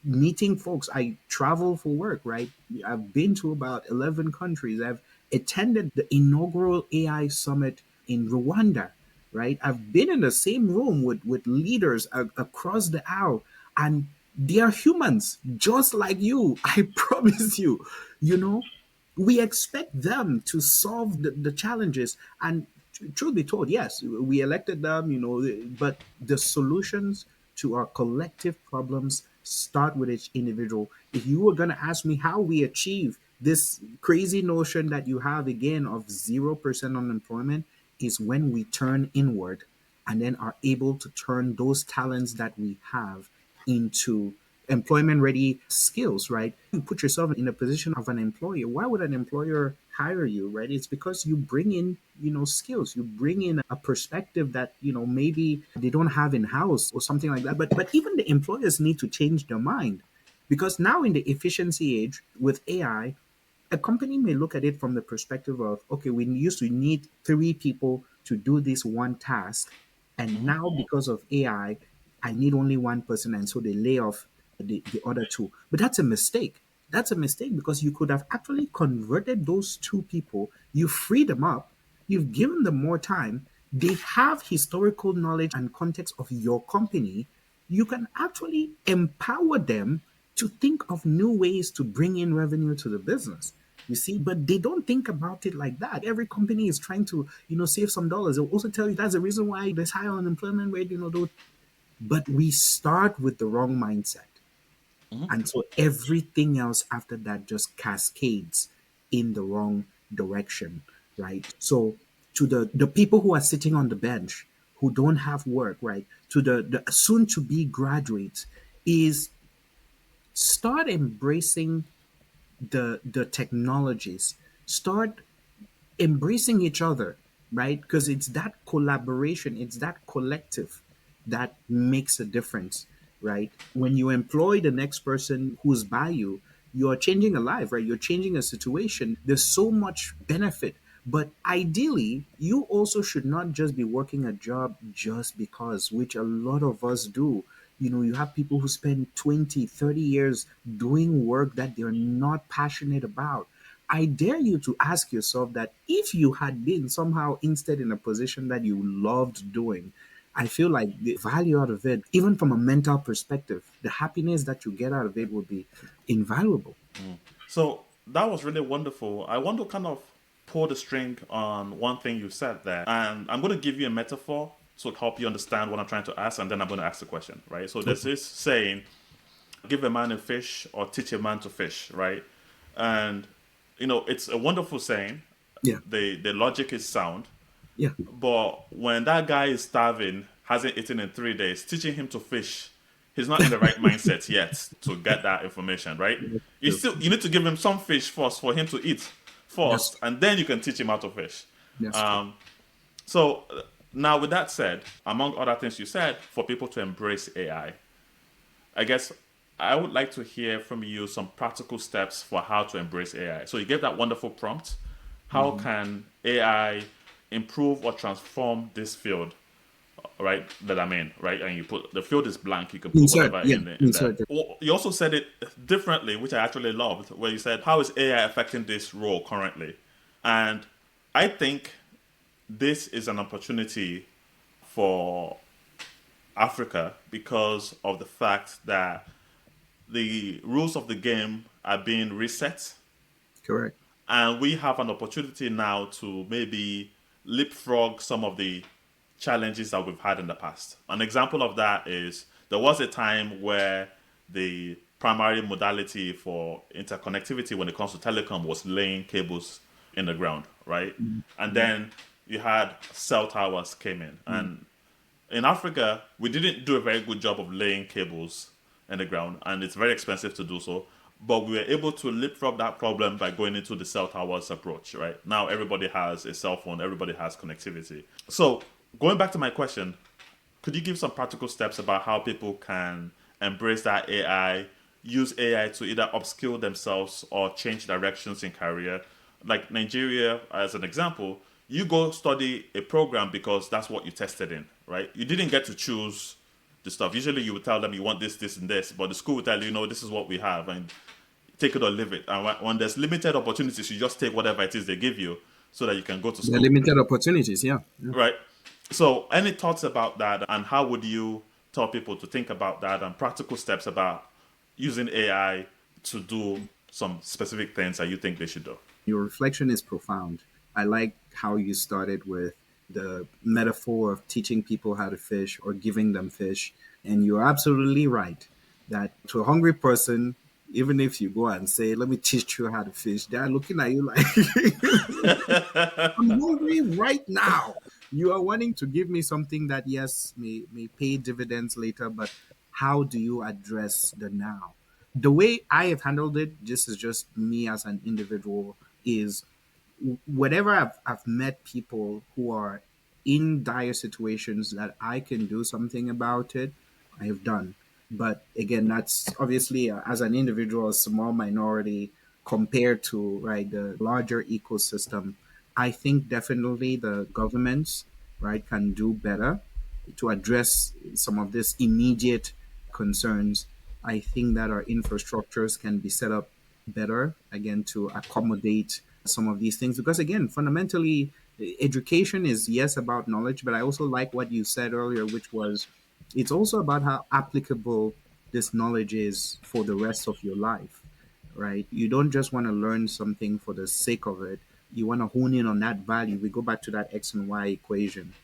meeting folks. I travel for work, right? I've been to about 11 countries. I've attended the inaugural AI summit in Rwanda, right? I've been in the same room with leaders across the aisle, and they are humans just like you. I promise you, you know, we expect them to solve the challenges. And truth be told, yes, we elected them, but the solutions to our collective problems start with each individual. If you were going to ask me how we achieve this crazy notion that you have again of 0% unemployment, is when we turn inward and then are able to turn those talents that we have into employment ready skills, right? You put yourself in a position of an employer. Why would an employer hire you, right? It's because you bring in, skills. You bring in a perspective that, maybe they don't have in house or something like that. But even the employers need to change their mind, because now in the efficiency age with AI, a company may look at it from the perspective of, okay, we used to need three people to do this one task, and now because of AI, I need only one person, and so they lay off the other two. But that's a mistake. That's a mistake, because you could have actually converted those two people. You free them up. You've given them more time. They have historical knowledge and context of your company. You can actually empower them to think of new ways to bring in revenue to the business. You see, but they don't think about it like that. Every company is trying to, save some dollars. They'll also tell you that's the reason why there's high unemployment rate, but we start with the wrong mindset. And so everything else after that just cascades in the wrong direction, right? So to the people who are sitting on the bench, who don't have work, right? To the soon to be graduates, is start embracing the technologies. Start embracing each other. right? Because it's that collaboration, it's that collective that makes a difference, right? When you employ the next person who's by you, you're changing a life, right? You're changing a situation. There's so much benefit. But ideally, you also should not just be working a job just because, which a lot of us do. You have people who spend 20, 30 years doing work that they're not passionate about. I dare you to ask yourself that if you had been somehow instead in a position that you loved doing, I feel like the value out of it, even from a mental perspective, the happiness that you get out of it would be invaluable. So that was really wonderful. I want to kind of pull the string on one thing you said there, and I'm going to give you a metaphor to help you understand what I'm trying to ask, and then I'm going to ask the question, right? So there's Okay. this saying, give a man a fish or teach a man to fish, right? And it's a wonderful saying. Yeah. The logic is sound, Yeah. but when that guy is starving, hasn't eaten in 3 days, teaching him to fish, he's not in the right mindset yet to get that information, right? That's You true. still you need to give him some fish first for him to eat That's first, true. and then you can teach him how to fish. That's true. Um, so now, with that said, among other things you said, for people to embrace AI, I guess I would like to hear from you some practical steps for how to embrace AI. So you gave that wonderful prompt. How Mhm. can AI improve or transform this field, right? That I'm in, right? And you put the field is blank. You can put Insert. whatever Yeah. in there. Insert. You also said it differently, which I actually loved, where you said, "How is AI affecting this role currently?" And I think this is an opportunity for Africa because of the fact that the rules of the game are being reset, Correct. and we have an opportunity now to maybe leapfrog some of the challenges that we've had in the past. An example of that is there was a time where the primary modality for interconnectivity when it comes to telecom was laying cables in the ground, right? And Mhm. then you had cell towers came in, Mhm. and in Africa, we didn't do a very good job of laying cables in the ground, and it's very expensive to do so. But we were able to leapfrog that problem by going into the cell towers approach, right? Now everybody has a cell phone, everybody has connectivity. So, going back to my question, could you give some practical steps about how people can embrace that AI, use AI to either upskill themselves or change directions in career? Like Nigeria, as an example, you go study a program because that's what you tested in, right? You didn't get to choose the stuff. Usually you would tell them you want this, this, and this, but the school would tell you, no, this is what we have, and take it or leave it. And when there's limited opportunities, you just take whatever it is they give you so that you can go to There are school, limited opportunities. Yeah. Yeah. right? So, any thoughts about that, and how would you tell people to think about that, and practical steps about using AI to do some specific things that you think they should do? Your reflection is profound. I like how you started with the metaphor of teaching people how to fish or giving them fish. And you're absolutely right that to a hungry person, even if you go and say, let me teach you how to fish, they're looking at you like, I'm hungry right now. You are wanting to give me something that, yes, may pay dividends later, but how do you address the now? The way I have handled it, this is just me as an individual, is whenever I've met people who are in dire situations that I can do something about it, I have done. But again, that's obviously as an individual, a small minority compared to right the larger ecosystem. I think definitely the governments right can do better to address some of these immediate concerns. I think that our infrastructures can be set up better again to accommodate some of these things because again fundamentally education is yes about knowledge, but I also like what you said earlier, which was it's also about how applicable this knowledge is for the rest of your life, right? You don't just want to learn something for the sake of it. You want to hone in on that value. We go back to that x and y equation.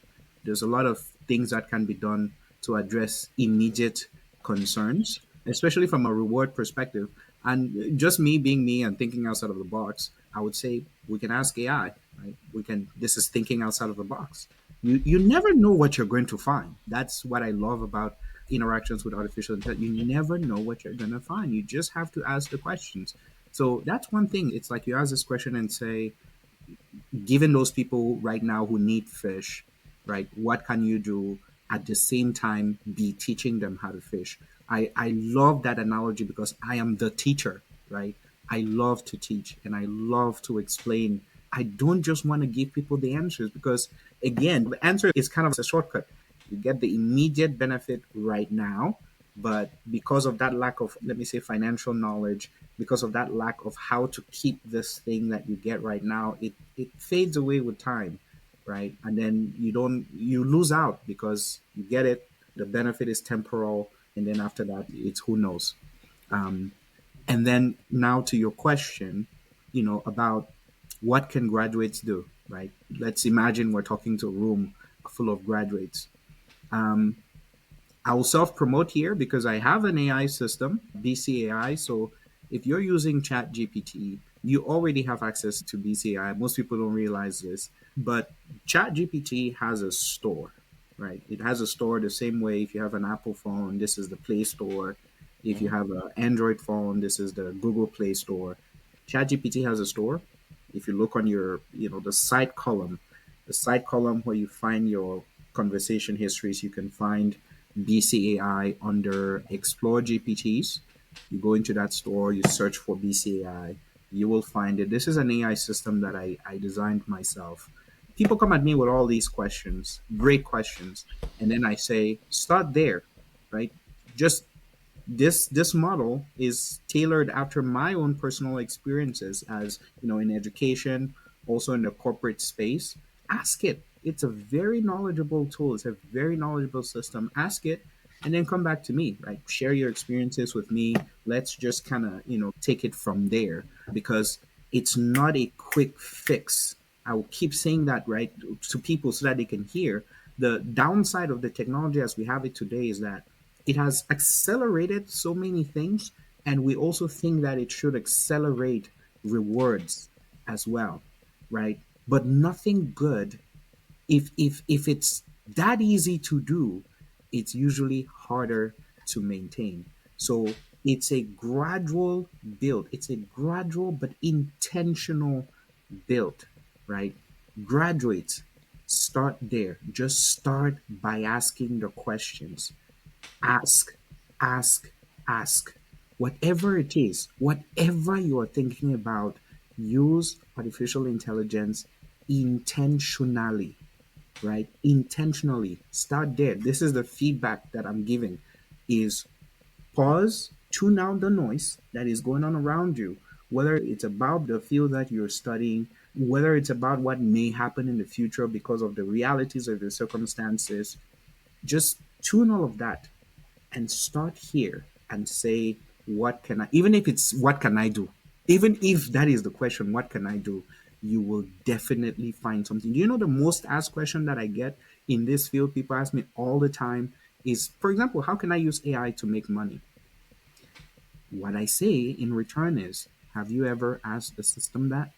There's a lot of things that can be done to address immediate concerns, especially from a reward perspective. And just me being me and thinking outside of the box, I would say we can ask AI, right? We can, this is thinking outside of the box. You never know what you're going to find. That's what I love about interactions with artificial intelligence. You never know what you're going to find. You just have to ask the questions. So that's one thing. It's like you ask this question and say, given those people right now who need fish, right? What can you do at the same time be teaching them how to fish? I love that analogy because I am the teacher, right? I love to teach and I love to explain. I don't just want to give people the answers because, again, the answer is kind of a shortcut. You get the immediate benefit right now, but because of that lack of, let me say, financial knowledge, because of that lack of how to keep this thing that you get right now, it fades away with time, right? And then you lose out because you get it, the benefit is temporal, and then after that, it's who knows. Um, and then now to your question, about what can graduates do, right? Let's imagine we're talking to a room full of graduates. Um, I will self promote here because I have an AI system, BCAI. So if you're using ChatGPT, you already have access to BCAI. Most people don't realize this, but ChatGPT has a store, right? It has a store the same way if you have an Apple phone, this is the Play Store. If you Mm-hmm. have an Android phone, this is the Google Play Store. ChatGPT has a store. If you look on your, the side column where you find your conversation histories, you can find BCAI under Explore GPTs. You go into that store, you search for BCAI, you will find it. This is an AI system that I designed myself. People come at me with all these questions, great questions, and then I say, start there, right? Just this model is tailored after my own personal experiences as in education, also in the corporate space. Ask it. It's a very knowledgeable tool. It's a very knowledgeable system. Ask it and then come back to me, right? Share your experiences with me. Let's just kind of take it from there because it's not a quick fix. I will keep saying that, right, to people so that they can hear. The downside of the technology as we have it today is that it has accelerated so many things, and we also think that it should accelerate rewards as well, right? But nothing good, if it's that easy to do, it's usually harder to maintain. So it's a gradual build. It's a gradual but intentional build, right? Graduates, start there. Just start by asking the questions. Ask, ask, ask. Whatever it is, whatever you are thinking about, use artificial intelligence intentionally, right? Intentionally. Start there. This is the feedback that I'm giving is pause, tune out the noise that is going on around you, whether it's about the field that you're studying, whether it's about what may happen in the future because of the realities of the circumstances. Just tune all of that and start here and say, what can I, even if it's what can I do? Even if that is the question, what can I do? You will definitely find something. Do you know the most asked question that I get in this field? People ask me all the time is, for example, how can I use AI to make money? What I say in return is, have you ever asked the system that?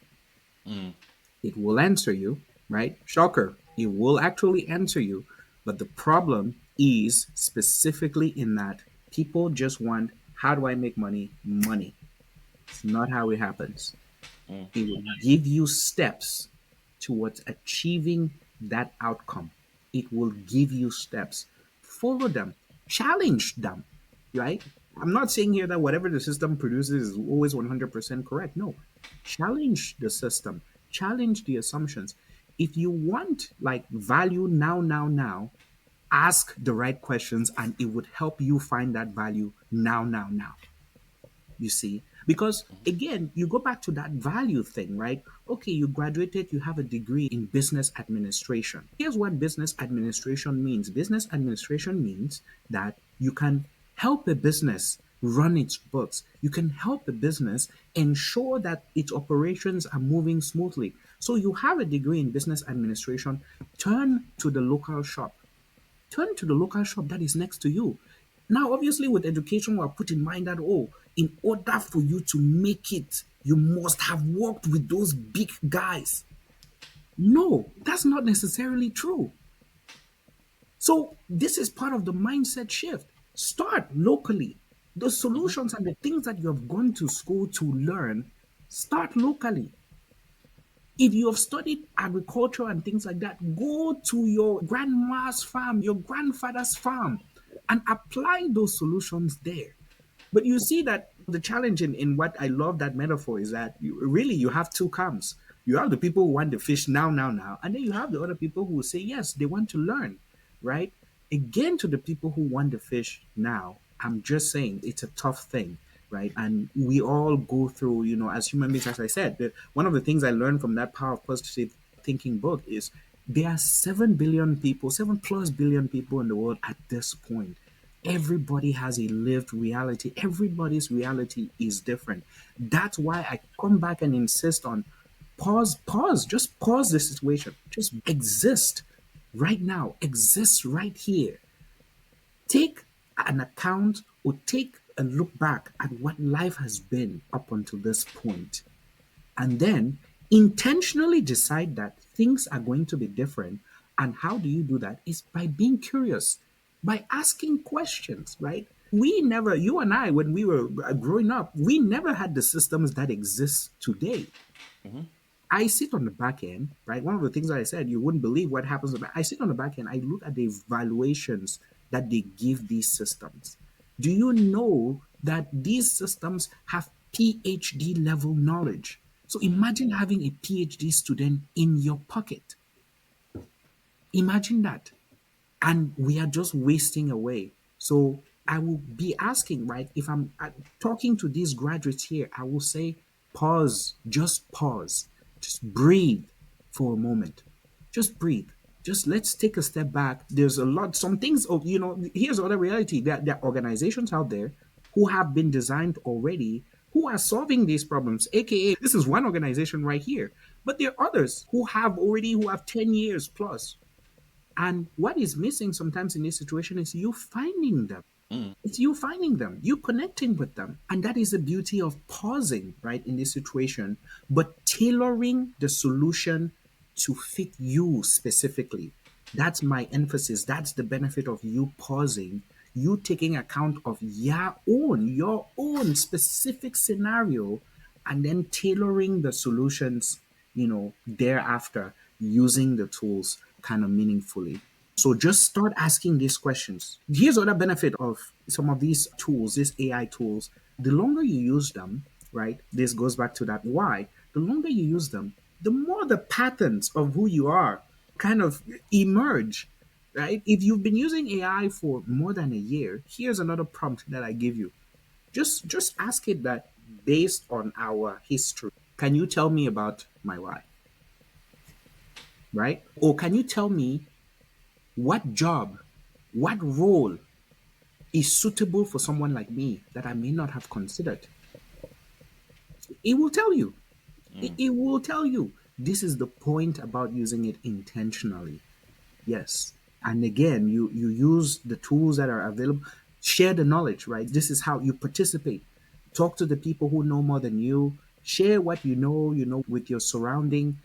Mm. It will answer you, right? Shocker, it will actually answer you. But the problem is specifically in that people just want, how do I make money? Money. It's not how it happens. Mm. It will give you steps towards achieving that outcome. It will give you steps. Follow them, challenge them, right? I'm not saying here that whatever the system produces is always 100% correct. No, challenge the system, challenge the assumptions. If you want like value now, now, now, ask the right questions and it would help you find that value now, now, now. You see, because again, you go back to that value thing, right? Okay, you graduated, you have a degree in business administration. Here's what business administration means. Business administration means that you can help a business run its books. You can help a business ensure that its operations are moving smoothly. So you have a degree in business administration, turn to the local shop. Turn to the local shop that is next to you. Now, obviously, with education, we're put in mind that, oh, in order for you to make it, you must have worked with those big guys. No, that's not necessarily true. So, this is part of the mindset shift. Start locally. The Mm-hmm. solutions and the things that you have gone to school to learn, start locally. If you have studied agriculture and things like that, go to your grandma's farm, your grandfather's farm, and apply those solutions there. But you see that the challenge in what I love that metaphor is that you have two camps. You have the people who want the fish now, now, now, and then you have the other people who will say, yes, they want to learn, right? Again, to the people who want the fish now, I'm just saying it's a tough thing, right? And we all go through, as human beings, as I said, one of the things I learned from that Power of Positive Thinking book is there are 7 billion people, 7 plus billion people in the world at this point. Everybody has a lived reality. Everybody's reality is different. That's why I come back and insist on pause, just pause the situation. Just exist right now, exist right here. Take an account or take a look back at what life has been up until this point, and then intentionally decide that things are going to be different. And how do you do that? Is by being curious, by asking questions, right? We never, you and I, when we were growing up, we never had the systems that exist today. I sit on the back end, right? One of the things that I said, you wouldn't believe what happens. I sit on the back end, I look at the evaluations that they give these systems. Do you know that these systems have PhD level knowledge? So imagine having a PhD student in your pocket. Imagine that. And we are just wasting away. So I will be asking, right? If I'm talking to these graduates here, I will say, pause, just breathe for a moment, just breathe. Just let's take a step back. There's a lot, some things of, here's other reality. There are organizations out there who have been designed already who are solving these problems, aka this is one organization right here. But there are others who have 10 years plus. And what is missing sometimes in this situation is you finding them. It's you finding them, you connecting with them. And that is the beauty of pausing, right, in this situation, but tailoring the solution to fit you specifically. That's my emphasis. That's the benefit of you pausing, you taking account of your own specific scenario, and then tailoring the solutions, thereafter, using the tools kind of meaningfully. So just start asking these questions. Here's other benefit of some of these tools, these AI tools. The longer you use them, right? This goes back to that why. The longer you use them, the more the patterns of who you are kind of emerge, right? If you've been using AI for more than a year, here's another prompt that I give you. Just ask it that based on our history. Can you tell me about my wife? Right? Or can you tell me what job, what role is suitable for someone like me that I may not have considered? It will tell you. It will tell you. This is the point about using it intentionally. Yes. And again, you use the tools that are available. Share the knowledge, right? This is how you participate. Talk to the people who know more than you. Share what you know, with your surrounding.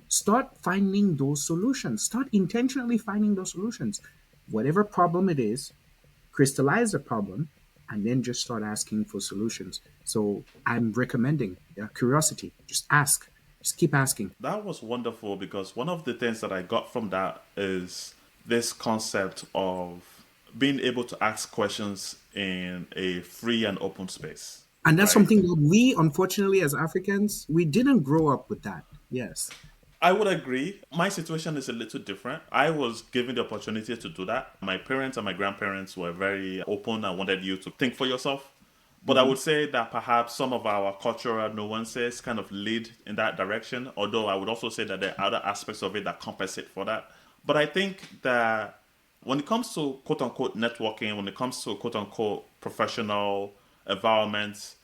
Start finding those solutions. Start intentionally finding those solutions. Whatever problem it is, crystallize the problem, and then just start asking for solutions. So I'm recommending curiosity. Just ask. Just keep asking. That was wonderful because one of the things that I got from that is this concept of being able to ask questions in a free and open space, And that's right? something that we, unfortunately, as Africans, we didn't grow up with that. Yes. I would agree. My situation is a little different. I was given the opportunity to do that. My parents and my grandparents were very open and wanted you to think for yourself. But I Hmm. would say that perhaps some of our cultural nuances kind of lead in that direction. Although I would also say that there are other aspects of it that compensate for that. But I think that when it comes to quote unquote networking, when it comes to quote unquote professional environments,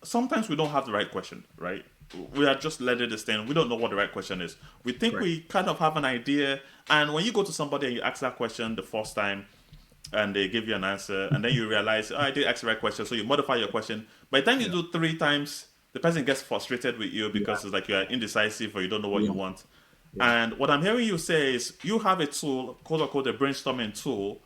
sometimes we don't have the right question, right? We are just letting this thing. We don't know what the right question is. We think Correct. we kind of have an idea, and when you go to somebody and you ask that question the first time, and they give you an answer, and then you realize, oh, I did ask the right question, so you modify your question. By the time you Yeah. do three times, the person gets frustrated with you Yeah. because it's like you are indecisive or you don't know what you Yeah. want. Yeah. And what I'm hearing you say is you have a tool, quote unquote, a brainstorming tool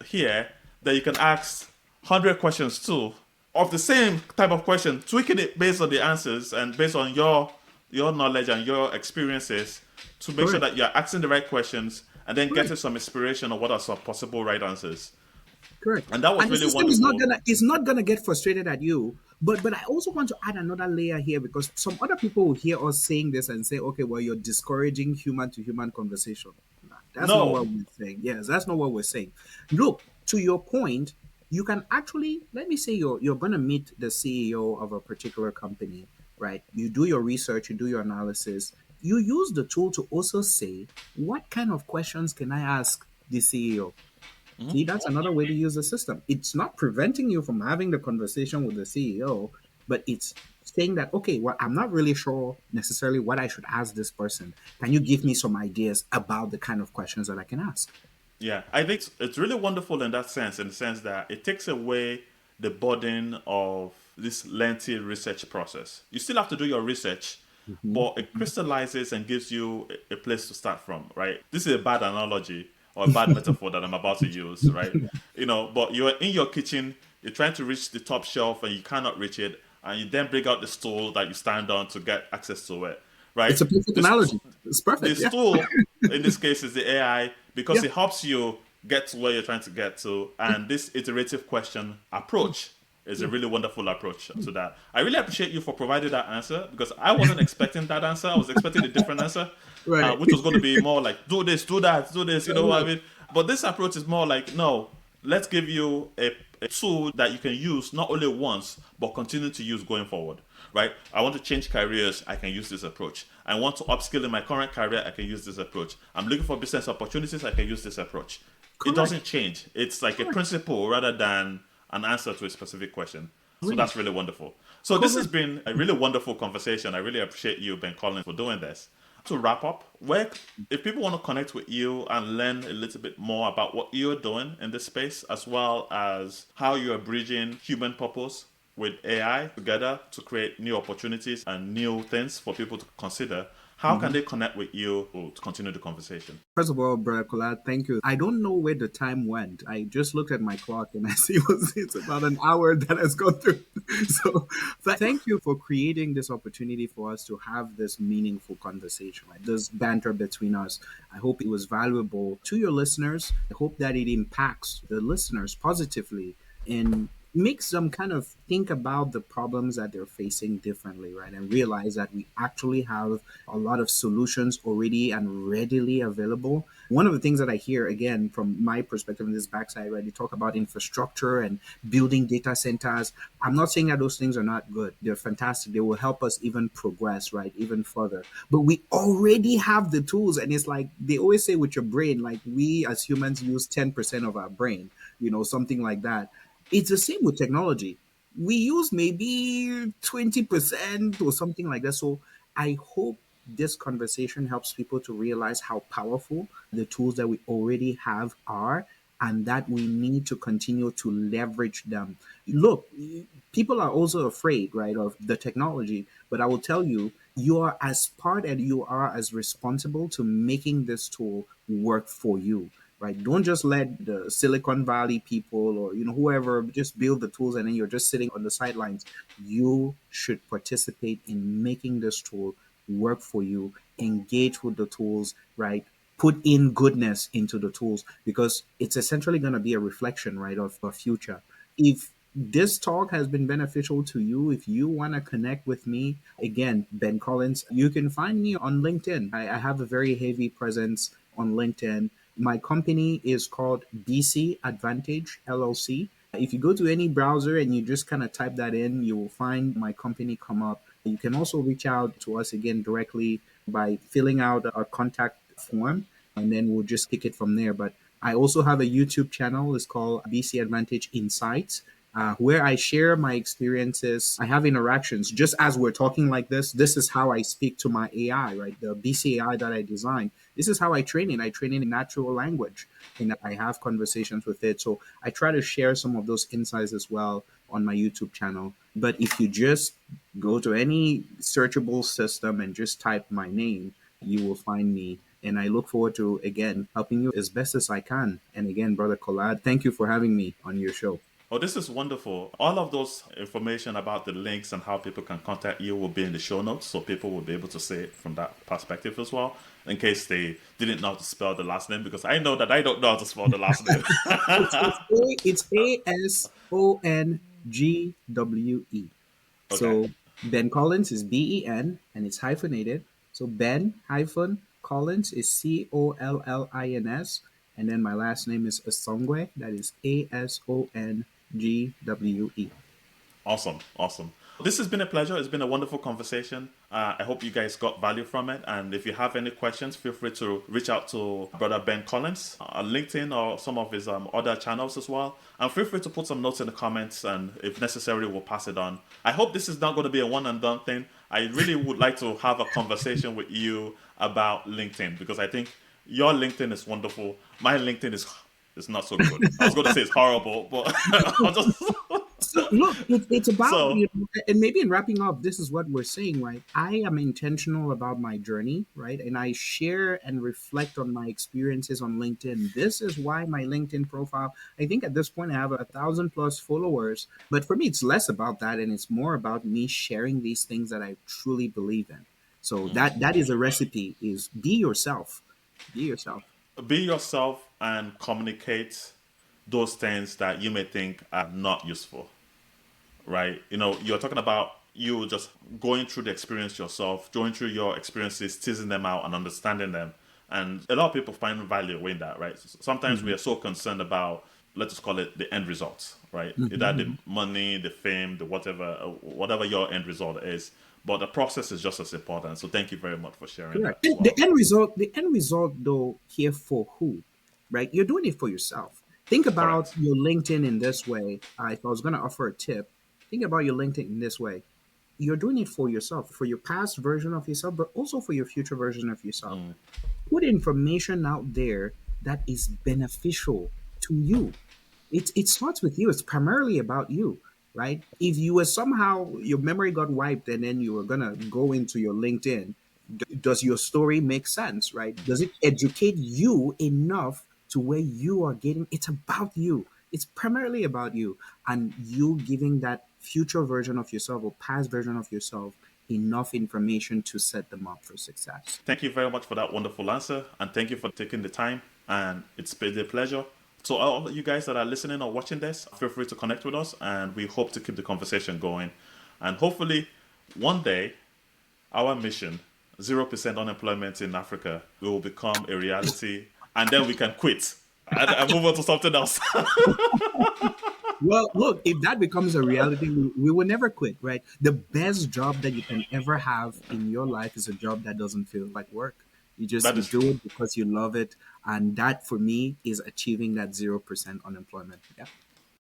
here that you can ask 100 questions to of the same type of question, tweaking it based on the answers and based on your your knowledge and your experiences to make sure Correct. that you're asking the right questions and then Correct. getting some inspiration on what are some possible right answers. Correct. And that was And the really system is not wonderful. gonna get frustrated at you. But I also want to add another layer here, because some other people will hear us saying this and say, okay, well, you're discouraging human to human conversation. Nah, that's not No. what we're saying. Yes, that's not what we're saying. Look, to your point, you can actually, let me say, you're gonna meet the CEO of a particular company, right? You do your research, you do your analysis, you use the tool to also say, what kind of questions can I ask the CEO? See, that's another way to use the system. It's not preventing you from having the conversation with the CEO, but it's saying that, okay, well, I'm not really sure necessarily what I should ask this person. Can you give me some ideas about the kind of questions that I can ask? Yeah, I think it's really wonderful in the sense that it takes away the burden of this lengthy research process. You still have to do your research, Hmm. but it crystallizes and gives you a place to start from, right? This is a bad analogy or a bad metaphor that I'm about to use, right? But you're in your kitchen, you're trying to reach the top shelf and you cannot reach it, and you then bring out the stool that you stand on to get access to it, right? It's a perfect This analogy. It's the perfect. Yeah. tool in this case is the AI Yeah. because it helps you get to where you're trying to get to. And this iterative question approach is a Yeah. really wonderful approach to that. I really appreciate you for providing that answer because I wasn't expecting that answer. I was expecting a different answer, Right. which was going to be more like do this, do that, do this. You know what I Right. mean? But this approach is more like no. Let's give you a tool that you can use not only once but continue to use going forward, right? I want to change careers, I can use this approach. I want to upskill in my current career, I can use this approach. I'm looking for business opportunities, I can use this approach. It doesn't Correct. change. It's like a Correct. principle rather than an answer to a specific question. So Right. that's really wonderful. So this has Correct. been a really wonderful conversation. I really appreciate you, Ben-Collins, for doing this. To wrap up, where if people want to connect with you and learn a little bit more about what you're doing in this space, as well as how you're bridging human purpose with AI together to create new opportunities and new things for people to consider, how can Mhm. they connect with you to continue the conversation? First of all, Brother Kola, thank you. I don't know where the time went. I just looked at my clock and I see it's about an hour that has gone through. So thank you for creating this opportunity for us to have this meaningful conversation, right? This banter between us. I hope it was valuable to your listeners. I hope that it impacts the listeners positively and makes them kind of think about the problems that they're facing differently, right? And realize that we actually have a lot of solutions already and readily available. One of the things that I hear, again, from my perspective in this backside, right, you talk about infrastructure and building data centers. I'm not saying that those things are not good. They're fantastic. They will help us even progress, right, even further. But we already have the tools. And it's like they always say with your brain, like we as humans use 10% of our brain, something like that. It's the same with technology. We use maybe 20% or something like that. So I hope this conversation helps people to realize how powerful the tools that we already have are, and that we need to continue to leverage them. Look, people are also afraid, right, of the technology, but I will tell you, you are as part and you are as responsible to making this tool work for you, right? Don't just let the Silicon Valley people or whoever just build the tools and then you're just sitting on the sidelines. You should participate in making this tool work for you. Engage with the tools, right? Put in goodness into the tools because it's essentially going to be a reflection, right, of a future. If this talk has been beneficial to you, if you want to connect with me, again, Ben Collins, you can find me on LinkedIn. I have a very heavy presence on LinkedIn. My company is called BC Advantage LLC. If you go to any browser and you just kind of type that in, you will find my company come up. You can also reach out to us again directly by filling out a contact form, and then we'll just kick it from there. But I also have a YouTube channel. It's called BC Advantage Insights, where I share my experiences. I have interactions. Just as we're talking like this is how I speak to my AI, right? The BCAI that I designed. This is how I train it. I train it in natural language and I have conversations with it. So I try to share some of those insights as well on my YouTube channel. But if you just go to any searchable system and just type my name, you will find me. And I look forward to, again, helping you as best as I can. And again, Brother Collad, thank you for having me on your show. Oh, this is wonderful. All of those information about the links and how people can contact you will be in the show notes, so people will be able to see it from that perspective as well, in case they didn't know how to spell the last name, because I know that I don't know how to spell the last name. It's Asongwe. Okay. So Ben Collins is Ben and it's hyphenated. So Ben hyphen Collins is Collins, and then my last name is Asongwe. That is Asongwe. Awesome, awesome. This has been a pleasure. It's been a wonderful conversation. I hope you guys got value from it. And if you have any questions, feel free to reach out to Brother Ben Collins on LinkedIn or some of his other channels as well. And feel free to put some notes in the comments, and if necessary, we'll pass it on. I hope this is not going to be a one and done thing. I really would like to have a conversation with you about LinkedIn, because I think your LinkedIn is wonderful. My LinkedIn is not so good. I was going to say it's horrible, but I'll just. So look, it's about, So and maybe in wrapping up, this is what we're saying, right? I am intentional about my journey, right? And I share and reflect on my experiences on LinkedIn. This is why my LinkedIn profile, I think at this point I have 1,000 plus followers. But for me, it's less about that, and it's more about me sharing these things that I truly believe in. So that is a recipe: is be yourself, be yourself. be yourself and communicate those things that you may think are not useful, right? You're talking about you just going through the experience yourself, going through your experiences, teasing them out and understanding them. And a lot of people find value in that, right? Sometimes we Mhm. are so concerned about, let's just call it the end result, right? Either the Mhm. money, the fame, the whatever your end result is. But the process is just as important. So thank you very much for sharing that Correct. as And well. the end result though, here for who, right? You're doing it for yourself. Think about Correct. your LinkedIn in this way. If I was going to offer a tip, think about your LinkedIn in this way. You're doing it for yourself, for your past version of yourself, but also for your future version of yourself. Put information out there that is beneficial to you. It starts with you. It's primarily about you, right? If you were somehow your memory got wiped and then you were gonna go into your LinkedIn, does your story make sense, right? Does it educate you enough to where you are getting? It's about you. It's primarily about you and you giving that future version of yourself or past version of yourself enough information to set them up for success. Thank you very much for that wonderful answer, and thank you for taking the time. And it's been a pleasure. So, all of you guys that are listening or watching this, feel free to connect with us, and we hope to keep the conversation going. And hopefully, one day, our mission, 0% unemployment in Africa, will become a reality, and then we can quit and move on to something else. Well, look, if that becomes a reality, we will never quit, right? The best job that you can ever have in your life is a job that doesn't feel like work. That You is do true. it because you love it, and that for me is achieving that 0% unemployment. Yeah.